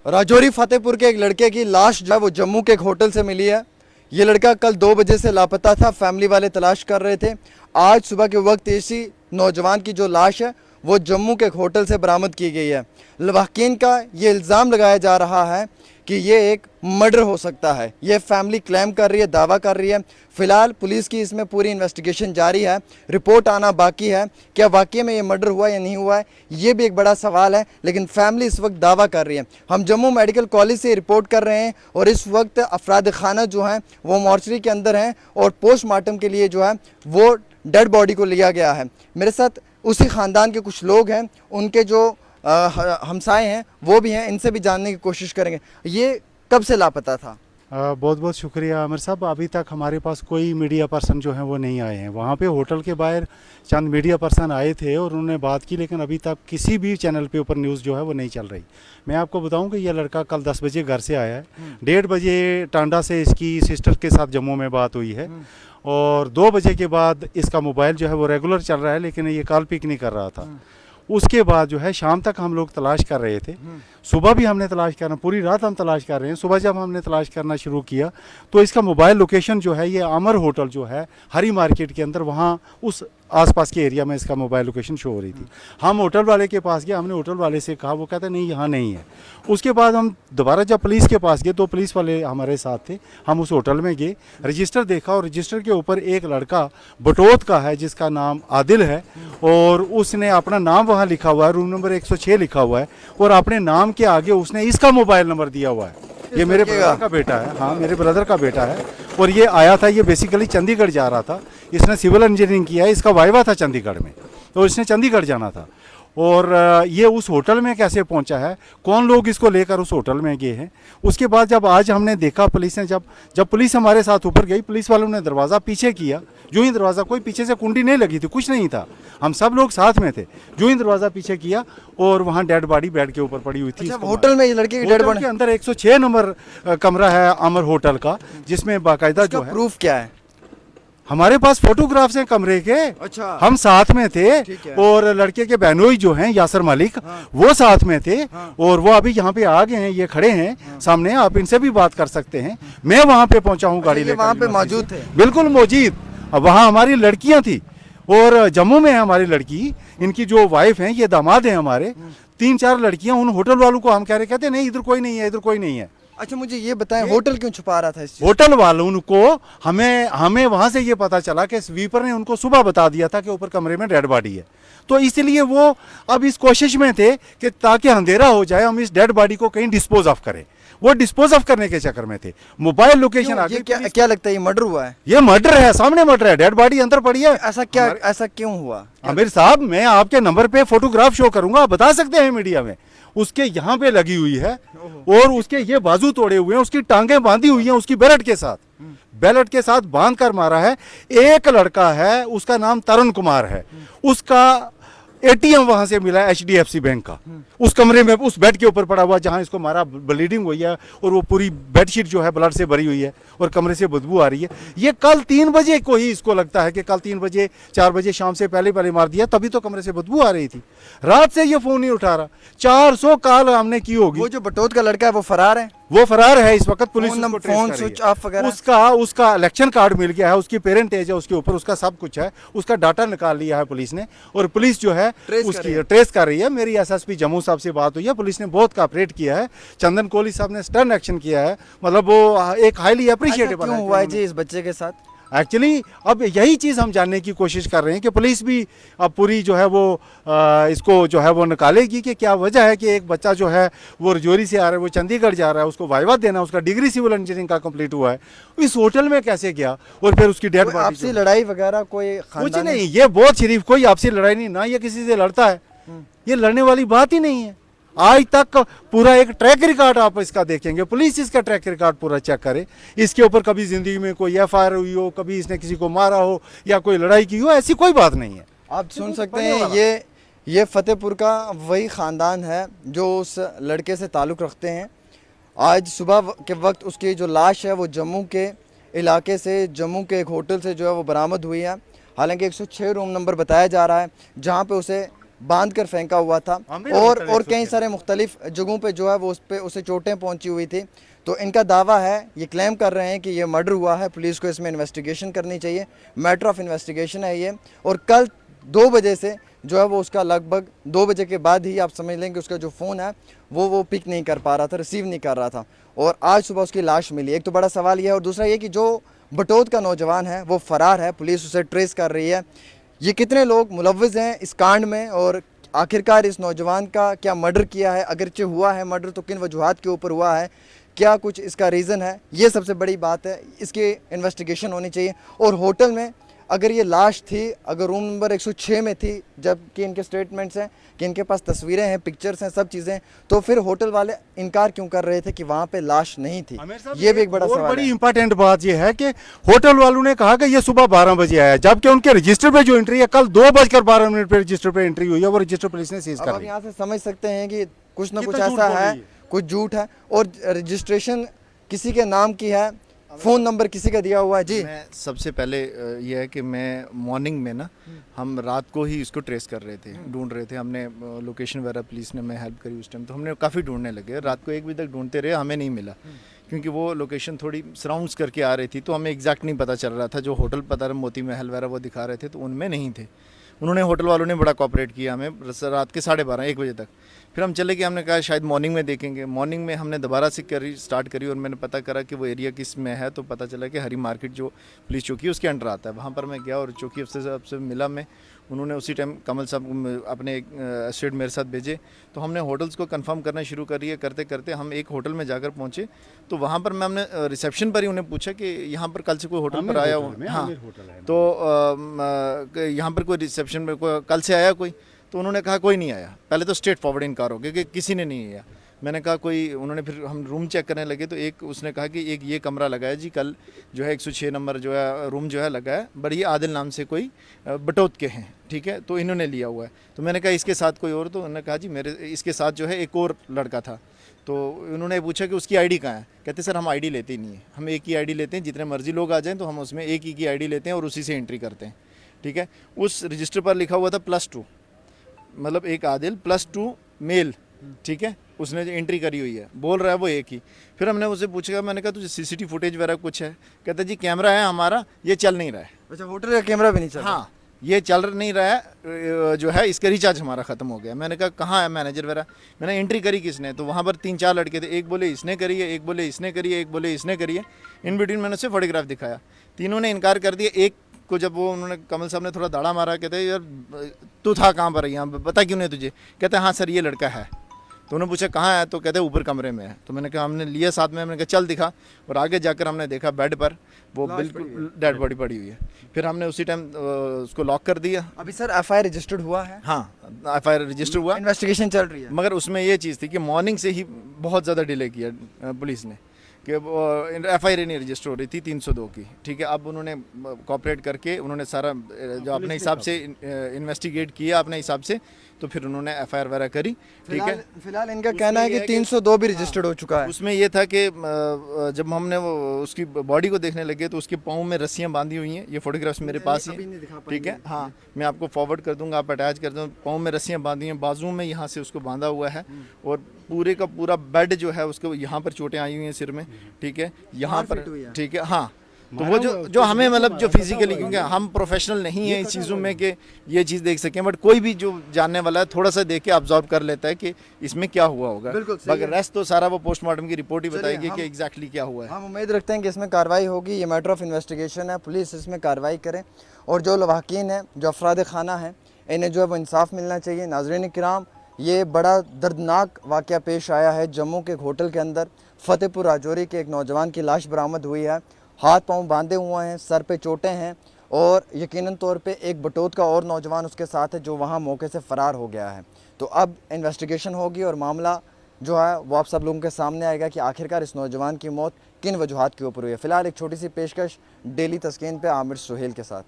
राजौरी फतेहपुर के एक लड़के की लाश जो है वो जम्मू के एक होटल से मिली है। ये लड़का कल 2 बजे से लापता था, फैमिली वाले तलाश कर रहे थे। आज सुबह के वक्त इसी नौजवान की जो लाश है वो जम्मू के एक होटल से बरामद की गई है। लवाहकीन का ये इल्ज़ाम लगाया जा रहा है कि ये एक मर्डर हो सकता है। ये फैमिली क्लेम कर रही है, दावा कर रही है। फ़िलहाल पुलिस की इसमें पूरी इन्वेस्टिगेशन जारी है, रिपोर्ट आना बाकी है। क्या वाकई में ये मर्डर हुआ या नहीं हुआ है, ये भी एक बड़ा सवाल है, लेकिन फैमिली इस वक्त दावा कर रही है। हम जम्मू मेडिकल कॉलेज से रिपोर्ट कर रहे हैं और इस वक्त अफराद खाना जो हैं वो मॉर्चरी के अंदर हैं और पोस्टमार्टम के लिए जो है वो डेड बॉडी को लिया गया है। मेरे साथ उसी ख़ानदान के कुछ लोग हैं, उनके जो हमसाए हैं वो भी हैं, इनसे भी जानने की कोशिश करेंगे। ये कब से लापता था? बहुत बहुत शुक्रिया आमिर साहब। अभी तक हमारे पास कोई मीडिया पर्सन जो है वो नहीं आए हैं। वहाँ पे होटल के बाहर चंद मीडिया पर्सन आए थे और उन्होंने बात की, लेकिन अभी तक किसी भी चैनल पे ऊपर न्यूज़ जो है वो नहीं चल रही। मैं आपको बताऊं कि यह लड़का कल 10 बजे घर से आया है। 1:30 बजे टांडा से इसकी सिस्टर के साथ जम्मू में बात हुई है और 2 बजे के बाद इसका मोबाइल जो है वो रेगुलर चल रहा है, लेकिन ये कॉल पिक नहीं कर रहा था। उसके बाद जो है शाम तक हम लोग तलाश कर रहे थे। सुबह भी हमने तलाश करना, पूरी रात हम तलाश कर रहे हैं। सुबह जब हमने तलाश करना शुरू किया तो इसका मोबाइल लोकेशन जो है ये अमर होटल जो है हरी मार्केट के अंदर, वहाँ उस आसपास के एरिया में इसका मोबाइल लोकेशन शो हो रही थी। हम होटल वाले के पास गए, हमने होटल वाले से कहा, वो कहते नहीं यहाँ नहीं है। उसके बाद हम दोबारा जब पुलिस के पास गए तो पुलिस वाले हमारे साथ थे। हम उस होटल में गए, रजिस्टर देखा और रजिस्टर के ऊपर एक लड़का बटोत का है जिसका नाम आदिल है और उसने अपना नाम वहाँ लिखा हुआ है, रूम नंबर 106 लिखा हुआ है और अपने नाम के आगे उसने इसका मोबाइल नंबर दिया हुआ है। ये मेरे ब्रदर का बेटा है। हाँ, मेरे ब्रदर का बेटा है और ये आया था, ये बेसिकली चंडीगढ़ जा रहा था। इसने सिविल इंजीनियरिंग किया है, इसका वाइवा था चंडीगढ़ में, तो इसने चंडीगढ़ जाना था। और ये उस होटल में कैसे पहुंचा है, कौन लोग इसको लेकर उस होटल में गए हैं। उसके बाद जब आज हमने देखा, पुलिस ने जब पुलिस हमारे साथ ऊपर गई, पुलिस वालों ने दरवाज़ा पीछे किया। जो ही दरवाज़ा, कोई पीछे से कुंडी नहीं लगी थी, कुछ नहीं था, हम सब लोग साथ में थे। जो ही दरवाज़ा पीछे किया और वहाँ डेड बॉडी बेड के ऊपर पड़ी हुई थी। अच्छा, होटल में ये लड़के की डेड बॉडी के अंदर 106 नंबर कमरा है अमर होटल का, जिसमें बाकायदा जो है। प्रूफ क्या है? हमारे पास फोटोग्राफ्स हैं कमरे के। अच्छा, हम साथ में थे और लड़के के बहनोई जो हैं यासर मलिक, वो साथ में थे और वो अभी यहाँ पे आ गए हैं, ये खड़े हैं सामने, आप इनसे भी बात कर सकते हैं। मैं वहाँ पे पहुँचा हूँ गाड़ी लेकर। वहाँ पे मौजूद थे? बिल्कुल मौजूद। वहाँ हमारी लड़कियाँ थी और जम्मू में है हमारी लड़की, इनकी जो वाइफ हैं, ये दामाद हैं हमारे। 3-4 लड़कियाँ, उन होटल वालों को हम कह रहे, कहते नहीं इधर कोई नहीं है, इधर कोई नहीं है। अच्छा, मुझे ये बताएं, होटल क्यों छुपा रहा था इस चीज़? होटल वालों को हमें वहां से ये पता चला कि स्वीपर ने उनको सुबह बता दिया था कि ऊपर कमरे में डेड बॉडी है, तो इसलिए वो अब इस कोशिश में थे कि ताकि अंधेरा हो जाए हम इस डेड बॉडी को कहीं डिस्पोज ऑफ करें। वो डिस्पोज ऑफ करने के चक्कर में थे। मोबाइल लोकेशन ये क्या लगता है, ये मर्डर हुआ है? ये मर्डर है, सामने मर्डर है, डेड बॉडी अंदर पड़ी है। ऐसा क्यों हुआ? आमिर साहब, मैं आपके नंबर पे फोटोग्राफ शो करूंगा, आप बता सकते हैं मीडिया में। उसके यहाँ पे लगी हुई है और उसके ये बाजू तोड़े हुए हैं, उसकी टांगें बांधी हुई हैं उसकी बेल्ट के साथ बांध कर मारा है। एक लड़का है, उसका नाम तरुण कुमार है, उसका एटीएम वहां से मिला है HDFC बैंक का, उस कमरे में उस बेड के ऊपर पड़ा हुआ जहां इसको मारा। ब्लीडिंग हुई है और वो पूरी बेडशीट जो है ब्लड से भरी हुई है और कमरे से बदबू आ रही है। ये कल 3 बजे को ही इसको लगता है कि कल 3 बजे 4 बजे शाम से पहले मार दिया, तभी तो कमरे से बदबू आ रही थी। रात से ये फोन नहीं उठा रहा, 400 कॉल हमने की होगी। वो जो बटोत का लड़का है वो फरार है? वो फरार है इस वक्त, पुलिस फोन स्विच ऑफ वगैरह। उसका इलेक्शन कार्ड मिल गया है, उसकी पेरेंट एज है उसके ऊपर, उसका सब कुछ है, उसका डाटा निकाल लिया है पुलिस ने और पुलिस जो है उसकी ट्रेस कर रही है। मेरी SSP जम्मू साहब से बात हुई है, पुलिस ने बहुत कोऑपरेट किया है। चंदन कोहली साहब ने स्टर्न एक्शन किया है, मतलब वो एक हाईली अप्रिशिएटेबल क्यों हुआ है जी इस बच्चे के साथ? एक्चुअली अब यही चीज़ हम जानने की कोशिश कर रहे हैं कि पुलिस भी अब पूरी जो है वो इसको जो है वो निकालेगी कि क्या वजह है कि एक बच्चा जो है वो रजौरी से आ रहा है, वो चंडीगढ़ जा रहा है, उसको वाइवा देना, उसका डिग्री सिविल इंजीनियरिंग का कंप्लीट हुआ है, इस होटल में कैसे गया और फिर उसकी डेड बॉडी। आपसी लड़ाई वगैरह कोई कुछ नहीं, ये बहुत शरीफ, कोई आपसी लड़ाई नहीं, ना ये किसी से लड़ता है, ये लड़ने वाली बात ही नहीं है। आज तक पूरा एक ट्रैक रिकॉर्ड आप इसका देखेंगे, पुलिस इसका ट्रैक रिकॉर्ड पूरा चेक करे, इसके ऊपर कभी जिंदगी में कोई FIR हुई हो, कभी इसने किसी को मारा हो या कोई लड़ाई की हो, ऐसी कोई बात नहीं है। आप सुन सकते हैं, ये फतेहपुर का वही ख़ानदान है जो उस लड़के से ताल्लुक़ रखते हैं। आज सुबह के वक्त उसकी जो लाश है वो जम्मू के इलाके से, जम्मू के एक होटल से जो है वो बरामद हुई है। हालांकि 106 रूम नंबर बताया जा रहा है जहाँ पे उसे बांध कर फेंका हुआ था आमिर और होटल कई सारे मुख्तलिफ जगहों पे जो है वो उस पे उसे चोटें पहुंची हुई थी। तो इनका दावा है, ये क्लेम कर रहे हैं कि ये मर्डर हुआ है, पुलिस को इसमें इन्वेस्टिगेशन करनी चाहिए, मैटर ऑफ इन्वेस्टिगेशन है ये। और कल 2 बजे से जो है वो उसका लगभग 2 बजे के बाद ही आप समझ लें कि उसका जो फ़ोन है वो पिक नहीं कर पा रहा था, रिसीव नहीं कर रहा था, और आज सुबह उसकी लाश मिली। एक तो बड़ा सवाल ये है, और दूसरा ये कि जो बटोत का नौजवान है वो फ़रार है, पुलिस उसे ट्रेस कर रही है। ये कितने लोग मुलव्वज़ हैं इस कांड में, और आखिरकार इस नौजवान का क्या मर्डर किया है, अगरचे हुआ है मर्डर तो किन वजूहात के ऊपर हुआ है, क्या कुछ इसका रीज़न है, ये सबसे बड़ी बात है। इसकी इन्वेस्टिगेशन होनी चाहिए। और होटल में अगर ये लाश थी, अगर रूम नंबर 106 में थी, जबकि इनके स्टेटमेंट्स हैं कि इनके पास तस्वीरें हैं, पिक्चर्स हैं, सब चीज़ें, तो फिर होटल वाले इनकार क्यों कर रहे थे कि वहाँ पे लाश नहीं थी? ये भी एक बड़ा सवाल बड़ी है। इंपॉर्टेंट बात ये है कि होटल वालों ने कहा कि ये सुबह 12 बजे आया, जबकि उनके रजिस्टर पे जो एंट्री है कल 2:12 पे रजिस्टर पे एंट्री हुई है, वो रजिस्टर पुलिस ने सीज अब कर आप ली। यहाँ से समझ सकते हैं कि कुछ ना कितना कुछ झूठ ऐसा बोल है, रही है। कुछ झूठ है, और रजिस्ट्रेशन किसी के नाम की है, फ़ोन नंबर किसी का दिया हुआ है। जी, मैं सबसे पहले ये है कि मैं मॉर्निंग में ना, हम रात को ही इसको ट्रेस कर रहे थे, ढूंढ रहे थे। हमने लोकेशन वगैरह पुलिस ने मैं हेल्प करी उस टाइम, तो हमने काफ़ी ढूंढने लगे। रात को 1 बजे तक ढूंढते रहे, हमें नहीं मिला, क्योंकि वो लोकेशन थोड़ी सराउंड्स करके आ रही थी, तो हमें एग्जैक्ट नहीं पता चल रहा था। जो होटल पता रहा मोती महल वगैरह वो दिखा रहे थे, तो उनमें नहीं थे। उन्होंने, होटल वालों ने बड़ा कोऑपरेट किया हमें रात के 12:30 1 बजे तक। फिर हम चले गए, हमने कहा शायद मॉर्निंग में देखेंगे। मॉर्निंग में हमने दोबारा से स्टार्ट करी, और मैंने पता करा कि वो एरिया किस में है, तो पता चला कि हरी मार्केट जो पुलिस चौकी है उसके अंडर आता है। वहाँ पर मैं गया और चौकी अफसर साहब से मिला मैं। उन्होंने उसी टाइम कमल साहब अपने एस्टेट मेरे साथ भेजे, तो हमने होटल्स को कंफर्म करना शुरू करिए। करते करते हम एक होटल में जाकर पहुँचे, तो वहाँ पर मैं हमने रिसेप्शन पर ही उन्हें पूछा कि यहाँ पर कल से कोई होटल पर आया हो। हाँ, तो यहाँ पर कोई रिसेप्शन में कोई कल से आया कोई? तो उन्होंने कहा कोई नहीं आया। पहले तो स्ट्रेट फॉरवर्ड इनकार हो गया कि किसी ने नहीं आया। मैंने कहा कोई, उन्होंने फिर हम रूम चेक करने लगे, तो एक उसने कहा कि एक ये कमरा लगा है जी, कल जो है 106 नंबर जो है रूम जो है लगा है, बट ये आदिल नाम से कोई बटोत के हैं, ठीक है, तो इन्होंने लिया हुआ है। तो मैंने कहा इसके साथ कोई और? तो उन्होंने कहा जी मेरे इसके साथ जो है एक और लड़का था। तो उन्होंने पूछा कि उसकी आईडी कहाँ है? कहते सर हम आईडी लेते ही नहीं है, हम एक ही आईडी लेते हैं, जितने मर्जी लोग आ जाएँ तो हम उसमें एक ही की आईडी लेते हैं और उसी से एंट्री करते हैं, ठीक है। उस रजिस्टर पर लिखा हुआ था +2, मतलब एक आदिल +2 मेल, ठीक है, उसने जो एंट्री करी हुई है, बोल रहा है वो एक ही। फिर हमने उससे पूछा, मैंने कहा तुझे सीसीटीवी फुटेज वगैरह कुछ है? कहता जी कैमरा है हमारा, ये चल नहीं रहा है। अच्छा, होटल का कैमरा भी नहीं चल रहा? हाँ, ये चल नहीं रहा है, जो है इसका रिचार्ज हमारा ख़त्म हो गया। मैंने कहा कहाँ है मैनेजर वगैरह? मैंने एंट्री करी किसने? तो वहाँ पर 3-4 लड़के थे, एक बोले इसने करी है, एक बोले इसने करी है, एक बोले इसने करी है। इन बिटवीन मैंने उससे फोटोग्राफ दिखाया, तीनों ने इनकार कर दिया। एक को जब वो उन्होंने, कमल साहब ने थोड़ा दाड़ा मारा, कहते यार तू था कहाँ पर, यहाँ बता क्यों नहीं तुझे? कहते हाँ सर ये लड़का है। तो उन्होंने पूछा कहाँ है? तो कहते ऊपर कमरे में है। तो मैंने कहा, हमने लिया साथ में, मैंने कहा चल दिखा, और आगे जाकर हमने देखा बेड पर वो बिल्कुल डेड बॉडी पड़ी हुई है। फिर हमने उसी टाइम उसको लॉक कर दिया। अभी सर एफआईआर रजिस्टर्ड हुआ है? हाँ, एफआईआर रजिस्टर हुआ, इन्वेस्टिगेशन चल रही है। मगर उसमें ये चीज़ थी कि मॉर्निंग से ही बहुत ज़्यादा डिले किया पुलिस ने, कि एफआईआर नहीं रजिस्टर हो रही थी 302 की, ठीक है। अब उन्होंने कॉपरेट करके उन्होंने सारा जो अपने हिसाब से इन्वेस्टिगेट किया अपने हिसाब से, तो फिर उन्होंने एफआईआर वगैरह करी, ठीक है। फिलहाल इनका कहना है कि 302 भी रजिस्टर्ड हो चुका है। उसमें ये था कि जब हमने वो उसकी बॉडी को देखने लगे, तो उसके पाँव में रस्सियाँ बांधी हुई हैं। ये फोटोग्राफ्स मेरे पास ही हैं, ठीक है। हाँ, मैं आपको फॉरवर्ड कर दूंगा, आप अटैच कर दो। पाँव में रस्सियाँ बांधी हैं, बाजू में यहाँ से उसको बांधा हुआ है, और पूरे का पूरा बेड जो है उसको यहाँ पर चोटें आई हुई हैं सिर में, ठीक है, यहाँ पर, ठीक है। हाँ, तो वो जो हमें मतलब जो फिजिकली, क्योंकि हम प्रोफेशनल नहीं है इस चीज़ों में कि ये चीज़ देख सकें, बट कोई भी जो जानने वाला है थोड़ा सा देख के ऑब्जर्व कर लेता है कि इसमें क्या हुआ होगा। बाकी रेस्ट तो सारा वो पोस्टमार्टम की रिपोर्ट ही बताएगी कि एग्जैक्टली क्या हुआ है। हम उम्मीद रखते हैं कि इसमें कार्रवाई होगी। ये मैटर ऑफ इन्वेस्टिगेशन है, पुलिस इसमें कार्रवाई करे, और जो लवाकिन हैं, जो अफराद खाना हैं, इन्हें जो है वो इंसाफ मिलना चाहिए। नाज़रीन किराम, ये बड़ा दर्दनाक वाक़या पेश आया है जम्मू के एक होटल के अंदर। फतेहपुर राजौरी के एक नौजवान की लाश बरामद हुई है, हाथ पांव बांधे हुए हैं, सर पे चोटें हैं, और यकीनन तौर पे एक बटोत का और नौजवान उसके साथ है जो वहाँ मौके से फ़रार हो गया है। तो अब इन्वेस्टिगेशन होगी और मामला जो है वो आप सब लोगों के सामने आएगा कि आखिरकार इस नौजवान की मौत किन वजूहात के ऊपर हुई है। फ़िलहाल एक छोटी सी पेशकश डेली तस्कीन पे आमिर सुहेल के साथ।